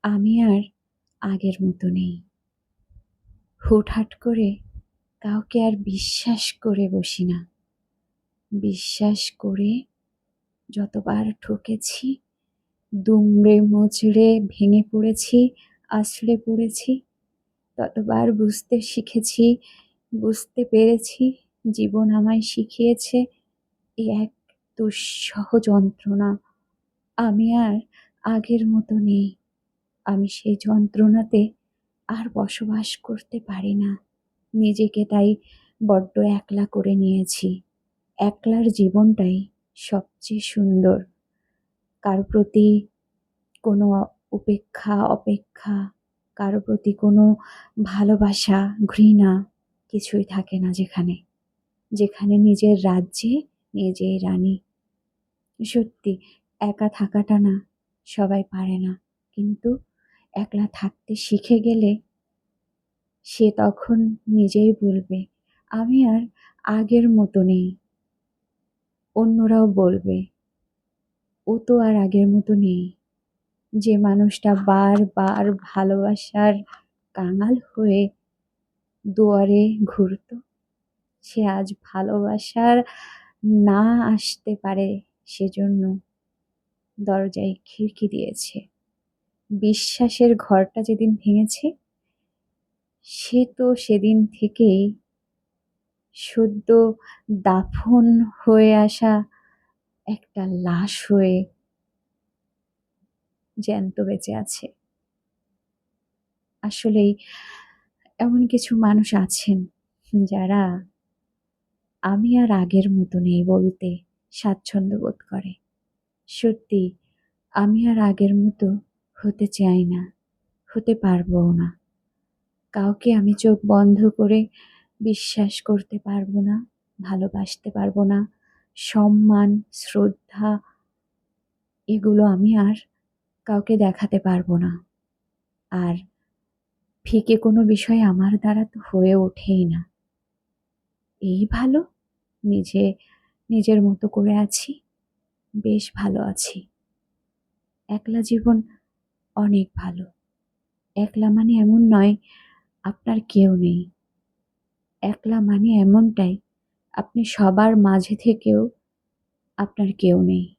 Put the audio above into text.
আমি আর আগের মতো নেই। হুটহাট করে কাউকে আর বিশ্বাস করে বসি না। বিশ্বাস করে যতবার ঠকেছি, দুমড়ে মুচড়ে ভেঙে পড়েছি, আছড়ে পড়েছি, ততবার বুঝতে শিখেছি, বুঝতে পেরেছি জীবন আমায় শিখিয়েছে এ এক দুঃসহ যন্ত্রণা। আমি আর আগের মতো নেই। আমি সেই যন্ত্রণাতে আর বসবাস করতে পারি না। নিজেকে তাই বড্ড একলা করে নিয়েছি। একলার জীবনটাই সবচেয়ে সুন্দর। কারো প্রতি কোনো অপেক্ষা, কারো প্রতি কোনো ভালোবাসা, ঘৃণা কিছুই থাকে না যেখানে। যেখানে নিজের রাজ্যে নিজেই রানী। সত্যি একা থাকাটা না সবাই পারে না। কিন্তু একলা থাকতে শিখে গেলে সে তখন নিজেই বলবে, আমি আর আগের মতো নেই। অন্যরাও বলবে, ও তো আর আগের মতো নেই। যে মানুষটা বারবার ভালোবাসার কাঙাল হয়ে দুয়ারে ঘুরতো, সে আজ ভালোবাসার না আসতে পারে সেজন্য দরজায় খিড়কি দিয়েছে। বিশ্বাসের ঘরটা যেদিন ভেঙেছে, সে তো সেদিন থেকেই সদ্য দাফন হয়ে আসা একটা লাশ হয়ে জ্যান্ত বেঁচে আছে। আসলেই এমন কিছু মানুষ আছেন যারা আমি আর আগের মতো নেই বলতে স্বাচ্ছন্দ্য বোধ করে। সত্যি আমি আর আগের মতো হতে চাই না, হতে পারবও না। কাউকে আমি চোখ বন্ধ করে বিশ্বাস করতে পারবো না, ভালোবাসতে পারবো না। সম্মান, শ্রদ্ধা এগুলো আমি আর কাউকে দেখাতে পারবো না। আর ফিকে কোনো বিষয় আমার দ্বারা তো হয়ে ওঠেই না। এই ভালো, নিজে নিজের মতো করে আছি, বেশ ভালো আছি। একলা জীবন অনেক ভালো। একলা মানে এমন নয় আপনার কেউ নেই। একলা মানে এমনটাই আপনি সবার মাঝে থেকেও আপনার কেউ নেই।